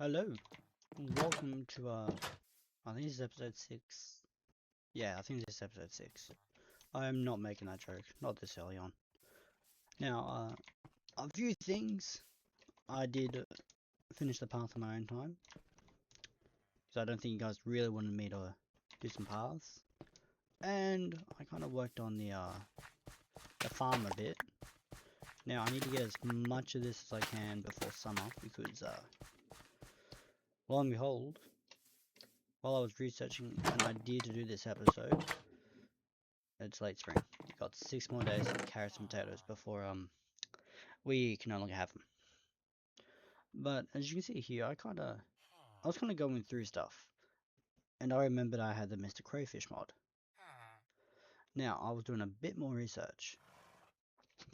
Hello, welcome to I think this is episode 6. Yeah, I think this is episode 6. I am not making that joke, not this early on. Now, a few things. I did finish the path on my own time, because I don't think you guys really wanted me to do some paths. And I kind of worked on the farm a bit. Now, I need to get as much of this as I can before summer, because, lo and behold, while I was researching an idea to do this episode, it's late spring. We've got 6 more days of carrots and potatoes before we can no longer have them. But as you can see here, I was kind of going through stuff, and I remembered I had the Mr. Crayfish mod. Now I was doing a bit more research.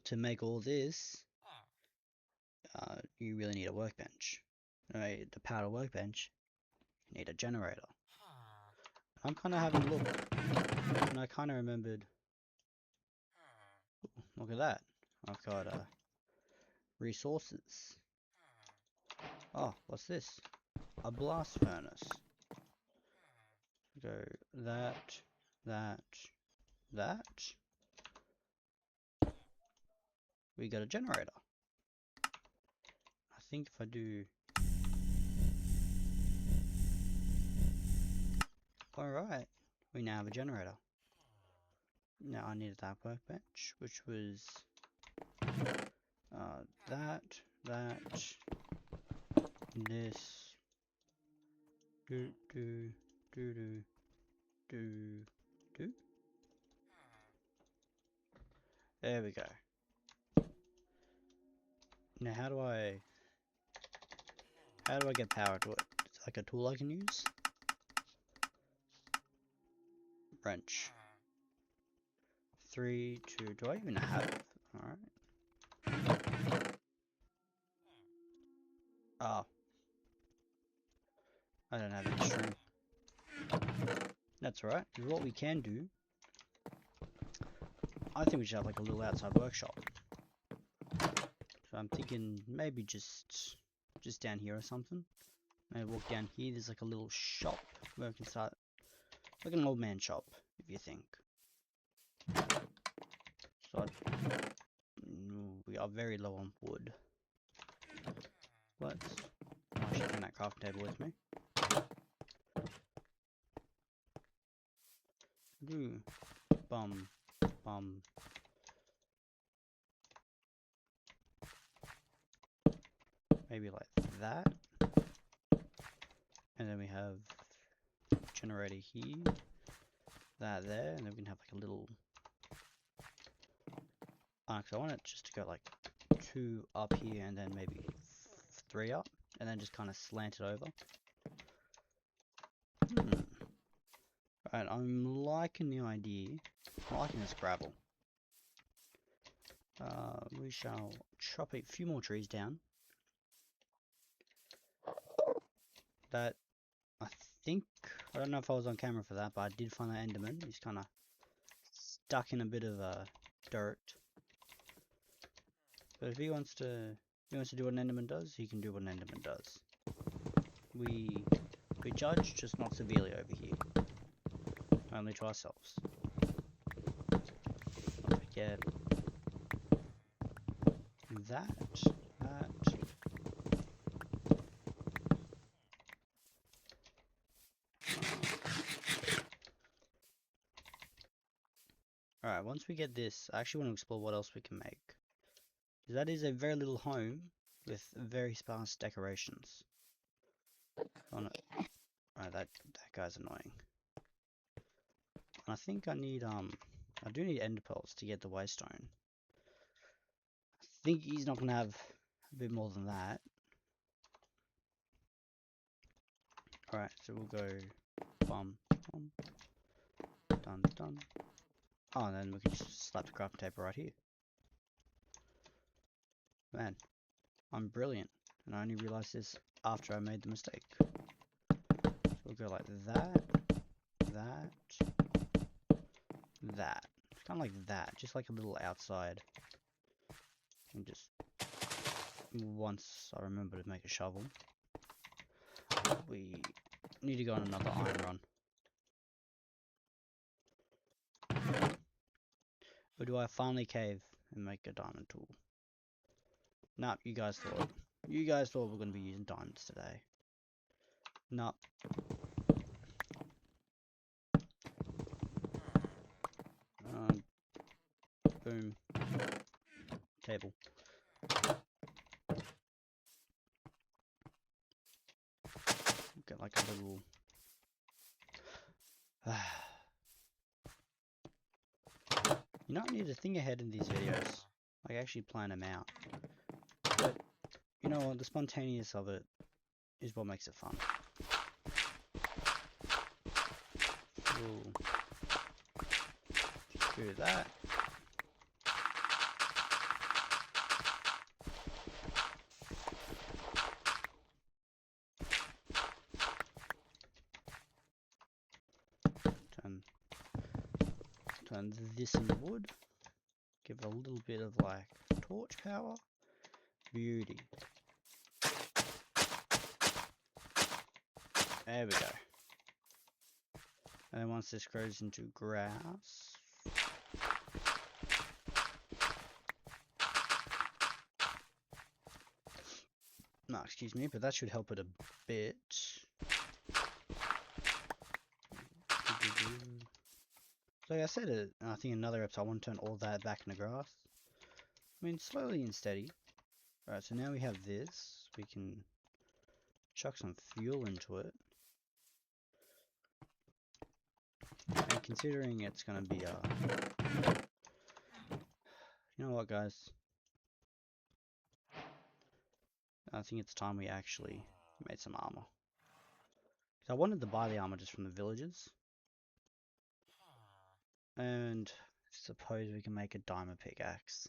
To make all this, you really need a workbench. Right, to power a workbench, you need a generator. I'm kind of having a look, and I kind of remembered. Ooh, look at that! I've got resources. Oh, what's this? A blast furnace. Go that. We got a generator. I think if I do... Alright, we now have a generator. Now I needed that workbench, which was... that, this... do. There we go. Now how do I get power to it? It's like a tool I can use? Wrench. 3, 2, do I even have? Alright. Oh. I don't have any string. That's alright, because what we can do, I think we should have like a little outside workshop. So I'm thinking maybe just down here or something. Maybe walk down here, there's like a little shop where we can start, like an old man shop, if you think. So we are very low on wood. I should bring that crafting table with me. Ooh. Bum. Maybe like that. And then we have generator here. That there. And then we can have like a little... because I want it just to go like 2 up here and then maybe 3 up. And then just kind of slant it over. Alright, I'm liking the idea. I'm liking this gravel. We shall chop a few more trees down. That, I think, I don't know if I was on camera for that, but I did find that Enderman. He's kind of stuck in a bit of dirt. But if he wants to do what an Enderman does, he can do what an Enderman does. We judge, just not severely over here. Only to ourselves. Don't forget that. Alright, once we get this, I actually want to explore what else we can make. Because that is a very little home with very sparse decorations on it. Alright, that guy's annoying. And I think I need, I do need ender pearls to get the waystone. I think he's not going to have a bit more than that. Alright, so we'll go bum. Done. Oh, and then we can just slap the crafting table right here. Man, I'm brilliant. And I only realized this after I made the mistake. So we'll go like that. It's kind of like that, just like a little outside. And just once I remember to make a shovel. we need to go on another iron run. Or do I finally cave and make a diamond tool? Nah, you guys thought we're going to be using diamonds today. Nah. Boom. Table. Get like a little... You know, I need to think ahead in these videos. Like, actually plan them out. But, you know what, the spontaneous of it is what makes it fun. We'll do that. Turn this into wood. Give it a little bit of like torch power. Beauty. There we go. And then once this grows into grass, no, excuse me, but that should help it a bit. So like I said it, I think another episode I want to turn all that back into grass. I mean, slowly and steady. Alright, so now we have this. We can chuck some fuel into it. And considering it's going to be you know what, guys? I think it's time we actually made some armor. I wanted to buy the armor just from the villagers. And suppose we can make a diamond pickaxe.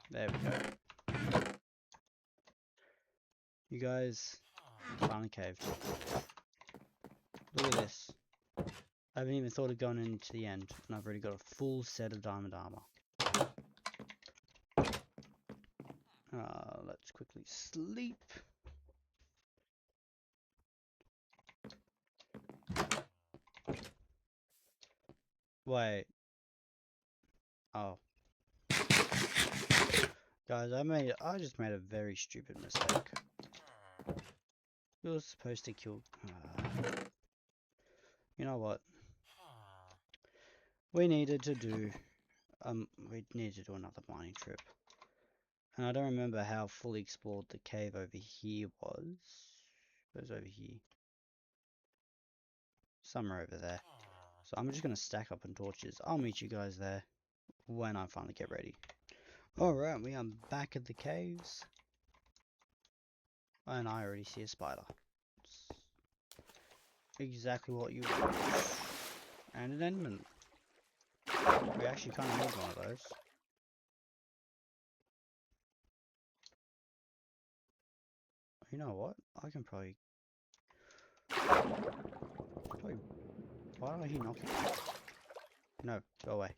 There we go. You guys finally caved. Look at this. I haven't even thought of going into the end, and I've already got a full set of diamond armor. Let's quickly sleep. Wait. Oh. Guys, I just made a very stupid mistake. You're supposed to kill... You know what? We needed to do another mining trip. And I don't remember how fully explored the cave over here was. It was over here. Somewhere over there. So I'm just going to stack up on torches. I'll meet you guys there when I finally get ready. Alright, we are back at the caves. And I already see a spider. It's exactly what you want. And an enderman. We actually kind of need one of those. You know what? I can probably... Why are he knocking? No, go away.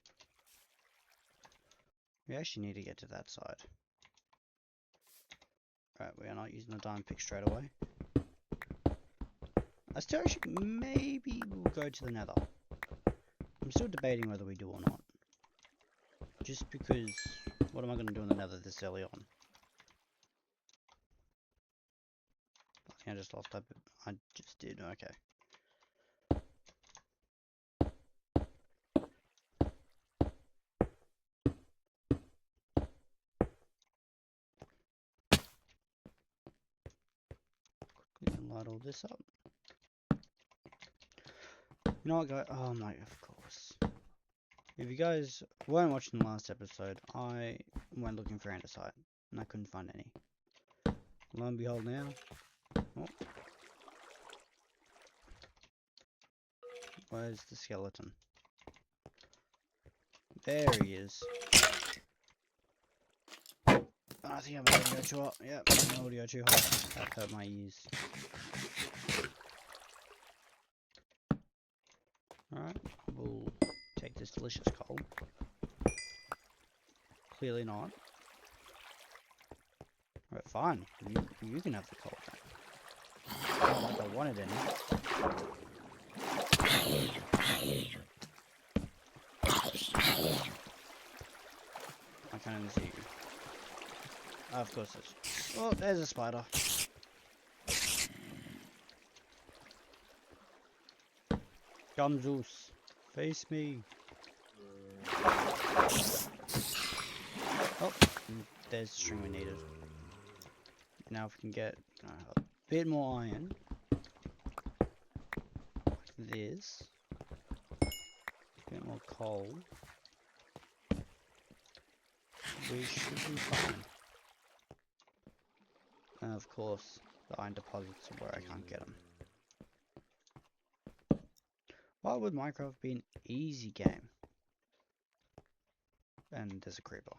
We actually need to get to that side. Right, we are not using the diamond pick straight away. I still actually... Maybe we'll go to the nether. I'm still debating whether we do or not. Just because... What am I going to do in the nether this early on? I think I just lost that, but I just did, okay. Quickly light all this up. You know what, guys? Oh my, of course. If you guys weren't watching the last episode, I went looking for andesite, and I couldn't find any. Lo and behold now. Oh. Where's the skeleton? There he is. I think I'm audio too hot. Yep, I'm audio too hot. That hurt my ears. Alright, we'll take this delicious coal. Clearly not. We're at fine. You can have the coal then. Not like I wanted any. I can't even see you. Oh, of course there's... Oh, there's a spider. Come Zeus, face me. Oh, there's the string we needed. Now if we can get a bit more iron, like this, a bit more coal, we should be fine. And of course, the iron deposits are where I can't get them. Why would Minecraft be an easy game? And there's a creeper.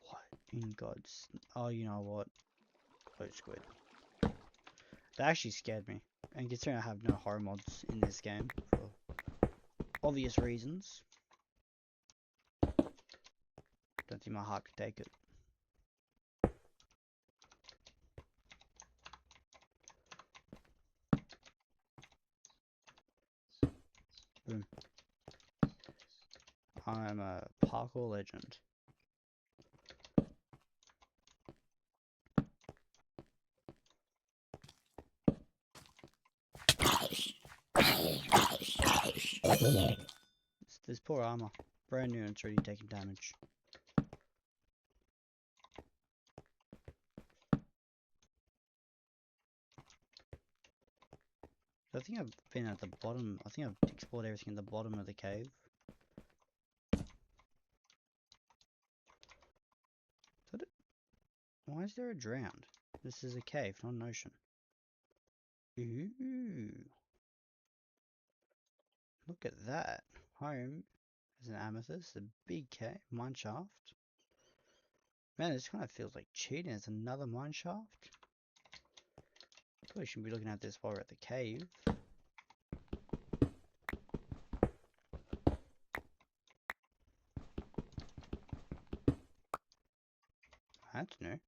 What in God's... Oh, you know what? Oh, squid. That actually scared me. And considering I have no horror mods in this game, for obvious reasons, don't think my heart could take it. Boom. I'm a parkour legend. This poor armor. Brand new and it's already taking damage. I think I've been at the bottom. I think I've explored everything in the bottom of the cave. Is that it? Why is there a drowned? This is a cave, not an ocean. Ooh. Look at that. Home is an amethyst, a big cave, mine shaft. Man, this kind of feels like cheating. There's another mine shaft. Probably shouldn't be looking at this while we're at the cave. That's new.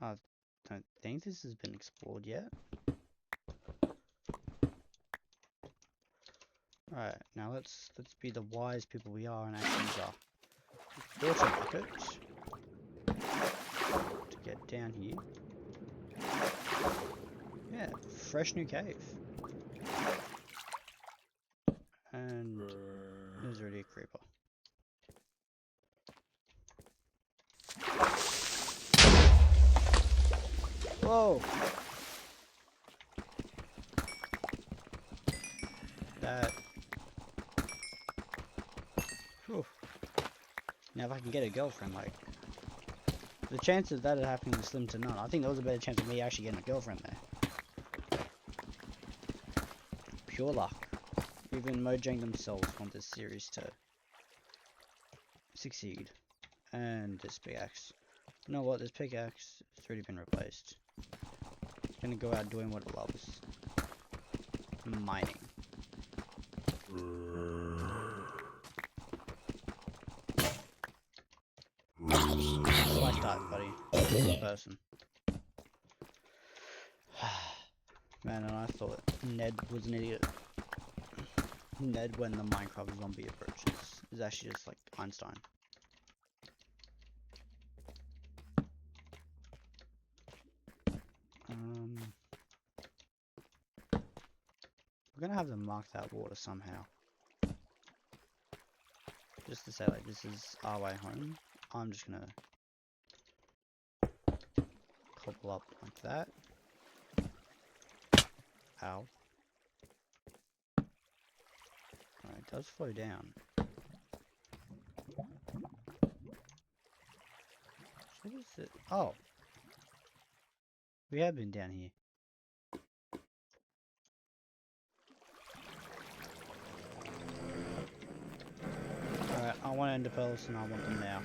I don't think this has been explored yet. Alright, now let's be the wise people we are and actually use our water bucket to get down here. Yeah, fresh new cave. And there's already a creeper. Whoa! That... Whew. Now if I can get a girlfriend, like... The chance of that happening is slim to none. I think there was a better chance of me actually getting a girlfriend there. Pure luck. Even Mojang themselves want this series to succeed. And this pickaxe. You know what? This pickaxe has already been replaced. It's gonna go out doing what it loves. Mining. Like that, buddy. Good person. Man, and I thought Ned was an idiot. Ned, when the Minecraft zombie approaches, is actually just like Einstein. We're gonna have to mark that water somehow. Just to say, like, this is our way home. I'm just gonna cobble up like that. Ow. Alright, it does flow down. What is it? Oh! We have been down here. Alright, I want ender pearls and I want them now.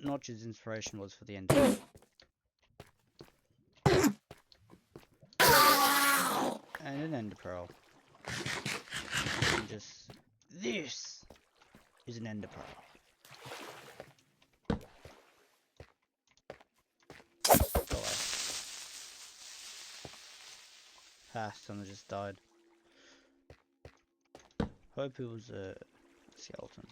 Notch's inspiration was for the end. And an ender pearl. And just this is an ender pearl. Go away. Ah, someone just died. Hope it was a skeleton.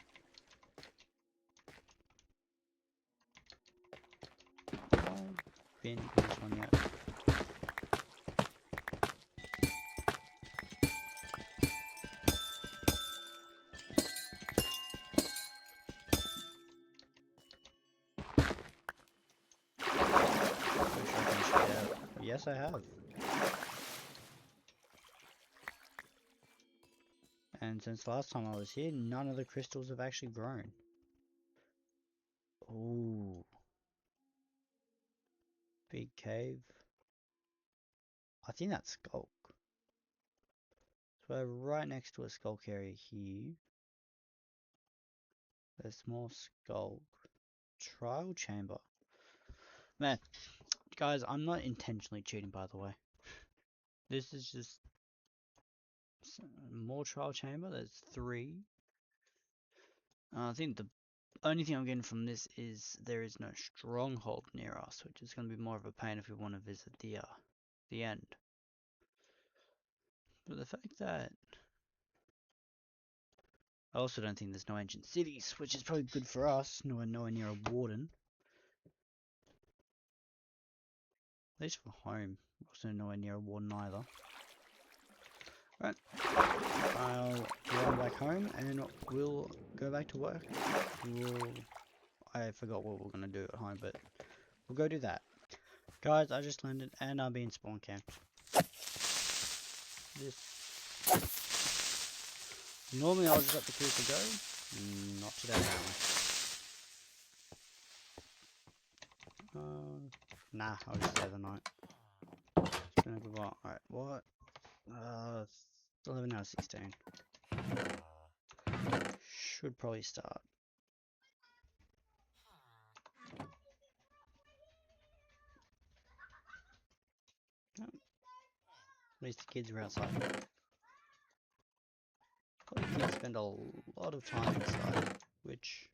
I've been this one yet. Yes, I have. And since last time I was here, none of the crystals have actually grown. Ooh. Big cave. I think that's skulk. So we're right next to a skulk area here. There's more skulk. Trial chamber. Man, guys, I'm not intentionally cheating, by the way. This is just more trial chamber. There's 3. I think the only thing I'm getting from this is there is no stronghold near us, which is going to be more of a pain if we want to visit the end. But the fact that I also don't think there's no ancient cities, which is probably good for us. Nowhere near a warden. At least for home. Also nowhere near a warden either. Right. I'll run back home and we'll go back to work. I forgot what we're gonna do at home, but we'll go do that. Guys, I just landed and I'm being spawn camped. Normally I'll just let the creeper go. Not today, apparently. Nah, I'll just stay the night. It's been a good while. Alright, what? 11 out of 16. Should probably start. At least the kids are outside. Probably kids spend a lot of time inside, which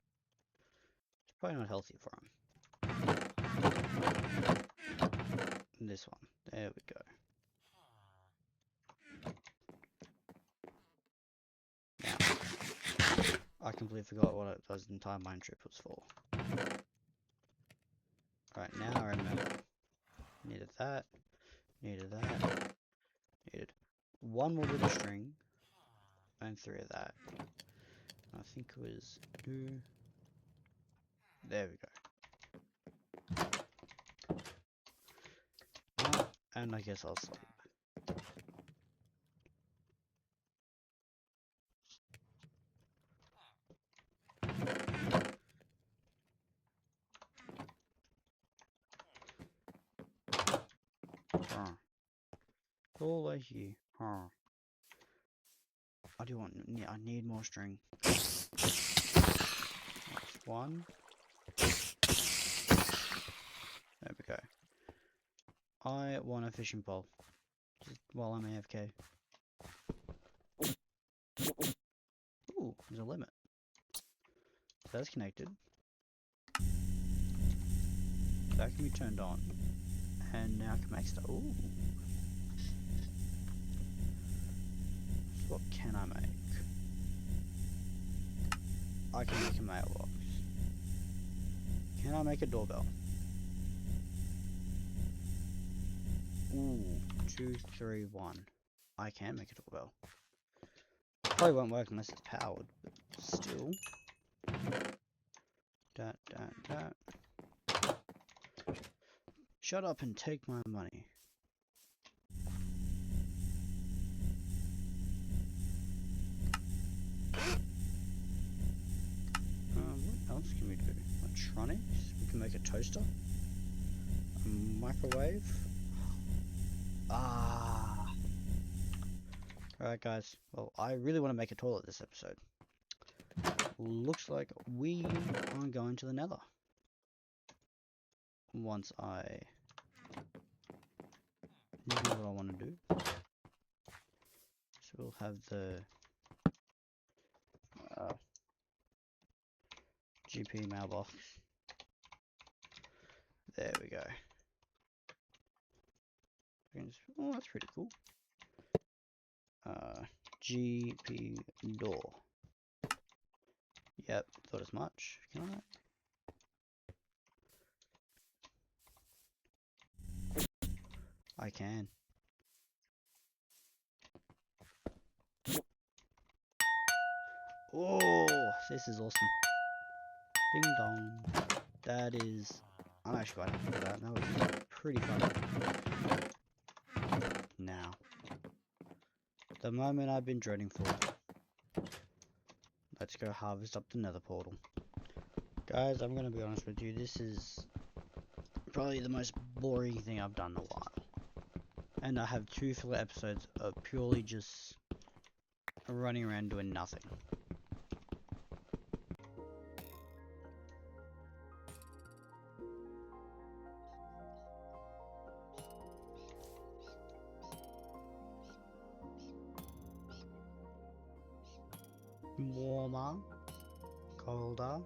is probably not healthy for them. This one. There we go. Now, I completely forgot what those entire mine trip was for. Right, now I remember. Needed that. Needed that. Needed 1 more bit of string. And 3 of that. I think it was 2. There we go. And I guess I'll sleep. All over here. I do want. I need more string. That's 1. There we go. I want a fishing pole. Just while I'm AFK. Ooh, there's a limit. So that's connected. That can be turned on. And now I can make stuff. Ooh. So what can I make? I can make a mailbox. Can I make a doorbell? Ooh, 2, 3, 1. I can make a doorbell. Probably won't work unless it's powered, but still. Shut up and take my money. What else can we do? Electronics? We can make a toaster. A microwave. Alright guys, well I really want to make a toilet this episode. Looks like we are going to the nether. once I know what I want to do. So we'll have the GP mailbox. There we go. Oh, that's pretty cool. GP door. Yep, thought as much. Can I? I can. Oh, this is awesome. Ding dong. That is... I'm actually quite happy with that. That was pretty fun. Now, the moment I've been dreading for. Let's go harvest up the nether portal. Guys, I'm gonna be honest with you, this is probably the most boring thing I've done in a while. And I have 2 full episodes of purely just running around doing nothing. Warmer, colder,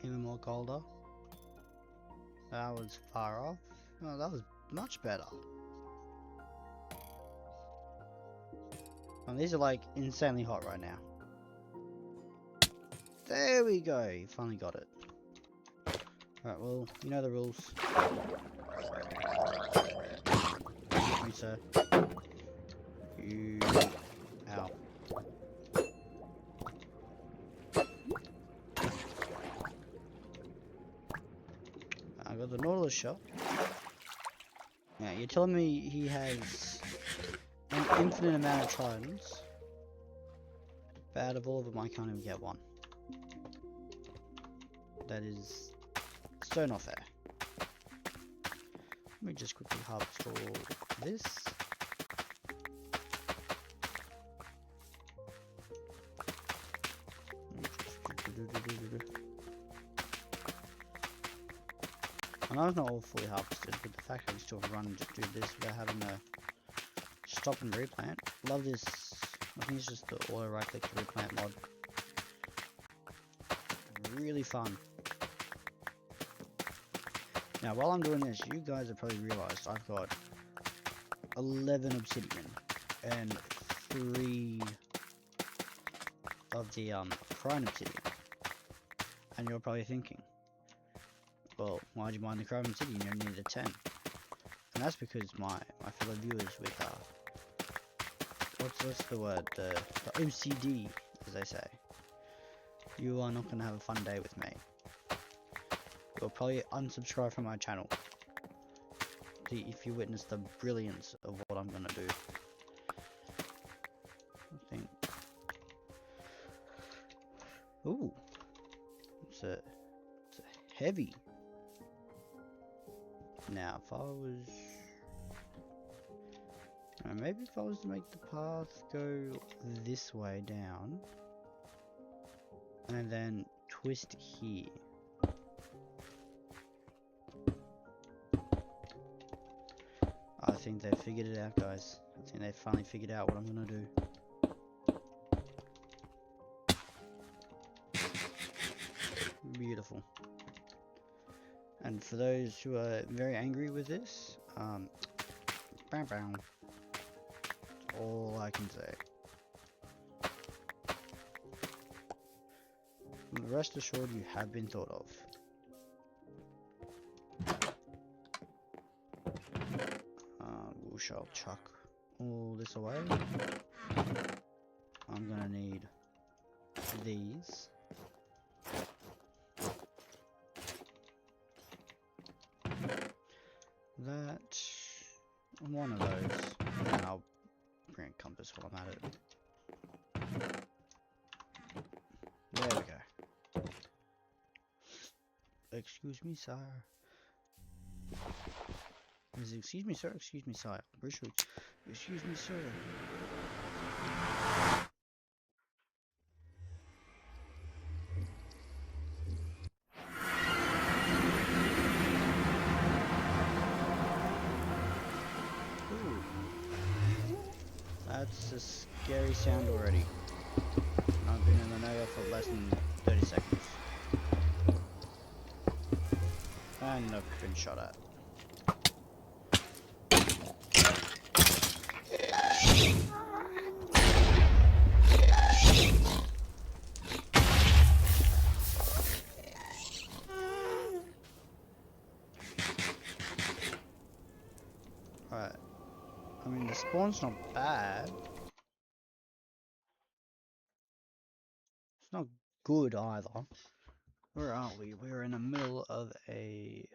even more colder. That was far off. Oh, that was much better. And these are like insanely hot right now. There we go, you finally got it. Alright, well, you know the rules. Excuse me, sir. You... Ow. I got the Nautilus shot. Yeah, you're telling me he has an infinite amount of tridents, but out of all of them I can't even get one. That is so not fair. Let me just quickly harvest all this. I know it's not all fully harvested, but the fact that we still run and just do this without having to stop and replant. Love this. I think it's just the auto right click to replant mod. Really fun. Now while I'm doing this, you guys have probably realized I've got 11 obsidian and 3 of the prime obsidian. And you're probably thinking, well, why'd you mine the chrome obsidian? You only needed 10. And that's because my fellow viewers with what's the word? The OCD, as they say. You are not gonna have a fun day with me. You'll probably unsubscribe from my channel if you witness the brilliance of what I'm gonna do. I think. Ooh, it's a heavy. Now, if I was, maybe if I was to make the path go this way down, and then twist here. I think they figured it out, guys. I think they finally figured out what I'm gonna do. Beautiful. And for those who are very angry with this, bam bam. That's all I can say. Rest assured you have been thought of. We shall chuck all this away. I'm gonna need these. That, one of those, and I'll bring a compass while I'm at it. There we go. Excuse me, sir. Excuse me, sir. Excuse me, sir. Excuse me, sir. It's a scary sound already. I've been in the nether for less than 30 seconds. And I've been shot at. Right. I mean, the spawn's not bad. It's not good either. Where are we? We're in the middle of a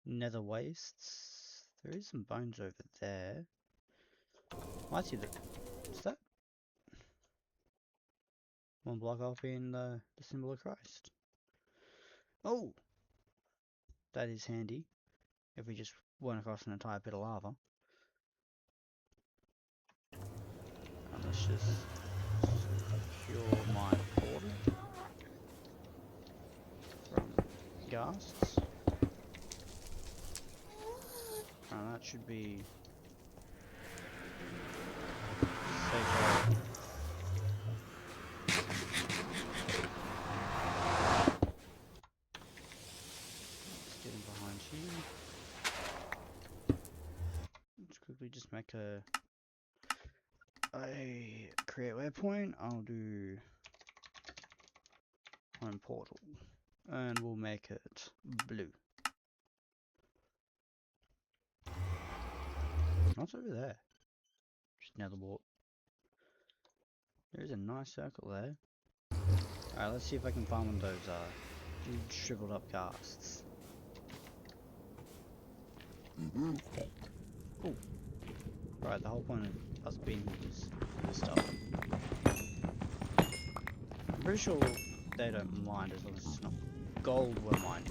nether wastes. There is some bones over there. I see the... Is that? One block off in the symbol of Christ. Oh! That is handy. If we just went across an entire pit of lava. And let's just secure my portal from ghasts. And that should be safer. Let's get in behind here. Let's quickly just make a create waypoint. I'll do home portal and we'll make it blue. What's over there? Just nether wart. There's a nice circle there. Alright, let's see if I can find one of those shriveled up ghasts. Oh. Right, the whole point of us being here is this stuff. I'm pretty sure they don't mind as long as it's not gold we're mining.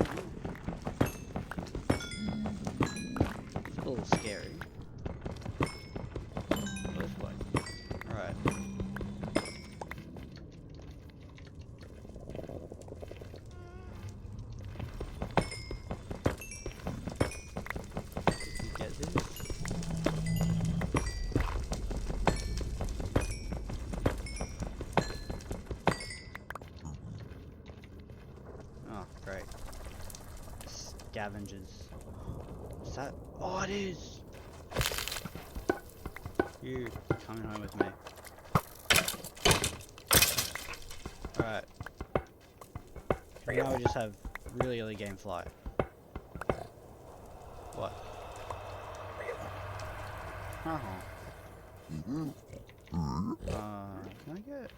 It's a little scary. This way. Alright. Get this. Oh, great. Scavengers. Is that? Oh, it is! You coming home with me. Alright. Now we just have really early game flight. What? Can I get...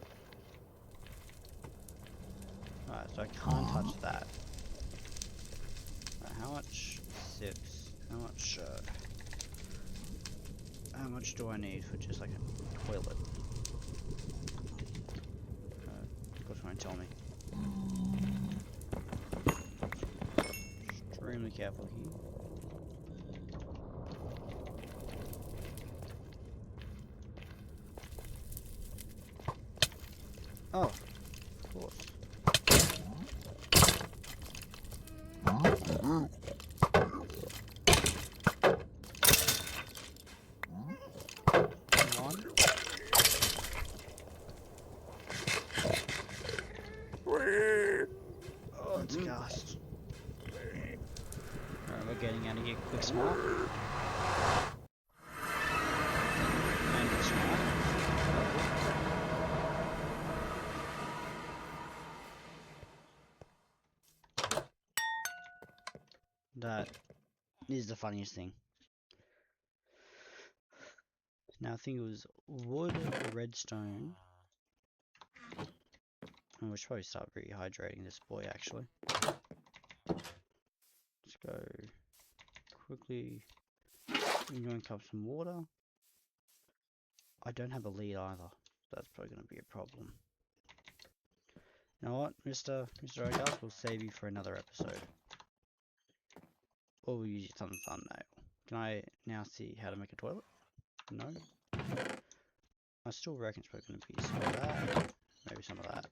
Alright, so I can't touch that. Right, how much? 6. How much do I need for just like a toilet? Of course, won't tell me. Extremely careful here. Oh, of course. Oh, it's a ghast. Alright, we're getting out of here quick smart. And it's smart. That is the funniest thing. Now I think it was wood, redstone. And we should probably start rehydrating this boy actually. Let's go quickly drink up some water. I don't have a lead either. That's probably going to be a problem. You know what, Mr. Ogas, we'll save you for another episode. Or we'll use some thumbnail. Can I now see how to make a toilet? No. I still reckon it's probably going to be some of that. Maybe some of that.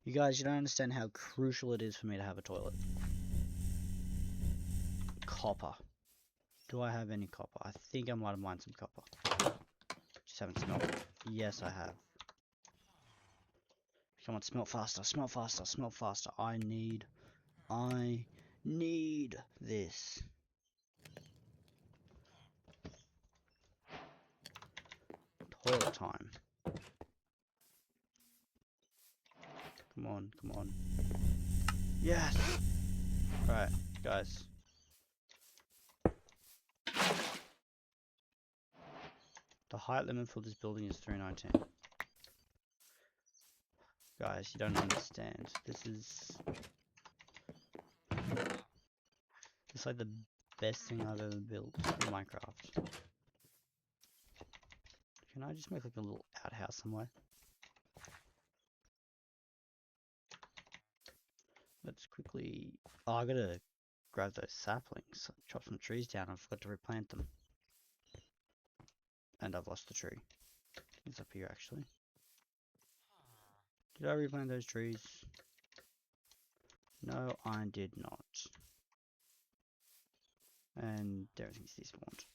You guys, you don't understand how crucial it is for me to have a toilet. Copper. Do I have any copper? I think I might have mined some copper. Just haven't smelt it. Yes, I have. Come on, smelt faster, smelt faster, smelt faster. I need this. Toilet time. Come on, come on. Yes! Right, guys. The height limit for this building is 319. Guys, you don't understand. This is like the best thing I've ever built in Minecraft. Can I just make like a little outhouse somewhere? Let's quickly... Oh, I gotta grab those saplings. Chop some trees down. I forgot to replant them. And I've lost the tree. It's up here actually. Did I replant those trees? No, I did not. And everything's despawned.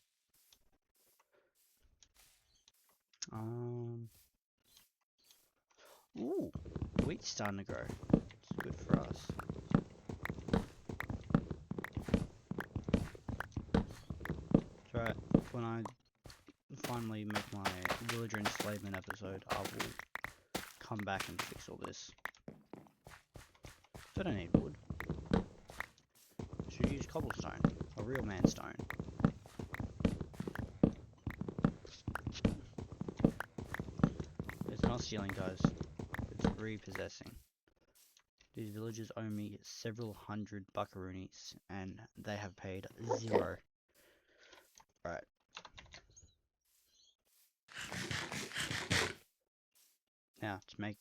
Ooh, wheat's starting to grow. It's good for us. That's right. When I finally make my villager enslavement episode, I will come back and fix all this. So I don't need wood. Should use cobblestone, a real man stone. It's not stealing, guys. It's repossessing. These villagers owe me several hundred buckaroonies, and they have paid 0. Right. Now, to make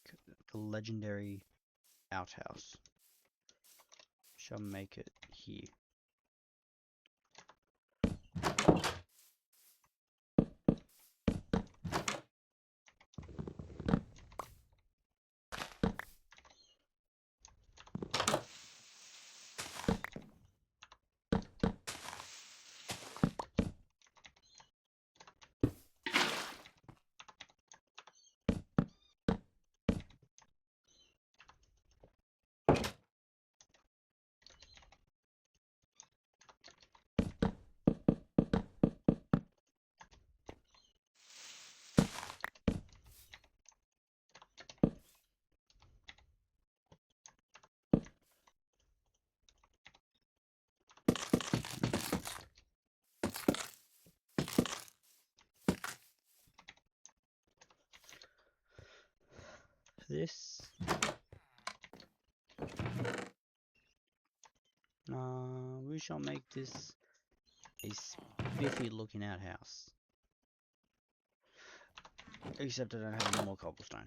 the legendary outhouse, shall make it here. This we shall make this a spiffy looking outhouse. Except I don't have any more cobblestone.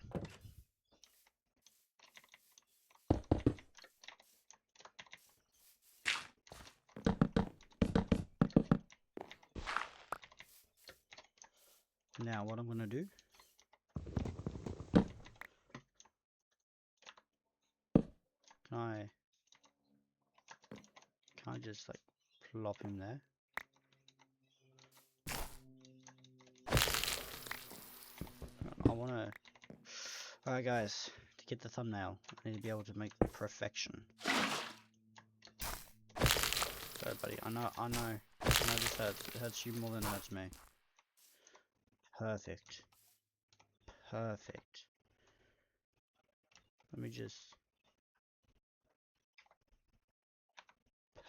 Now what I'm gonna do, can I just like plop him there? I wanna... Alright guys, to get the thumbnail, I need to be able to make perfection. Sorry buddy, I know this hurts. It hurts you more than it hurts me. Perfect. Perfect. Let me just...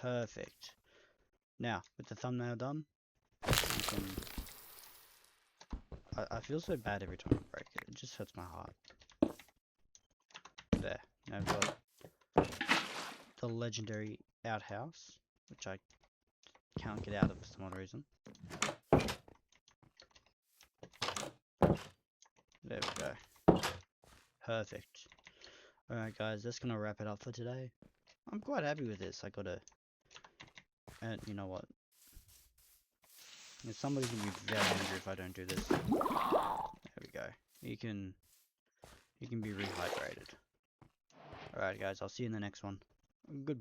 Perfect. Now, with the thumbnail done, I feel so bad every time I break it. It just hurts my heart. There. Now I've got the legendary outhouse, which I can't get out of for some odd reason. There we go. Perfect. Alright guys, that's gonna wrap it up for today. I'm quite happy with this. I gotta... And you know what? Somebody's gonna be very angry if I don't do this. There we go. You can be rehydrated. Alright guys, I'll see you in the next one. Goodbye.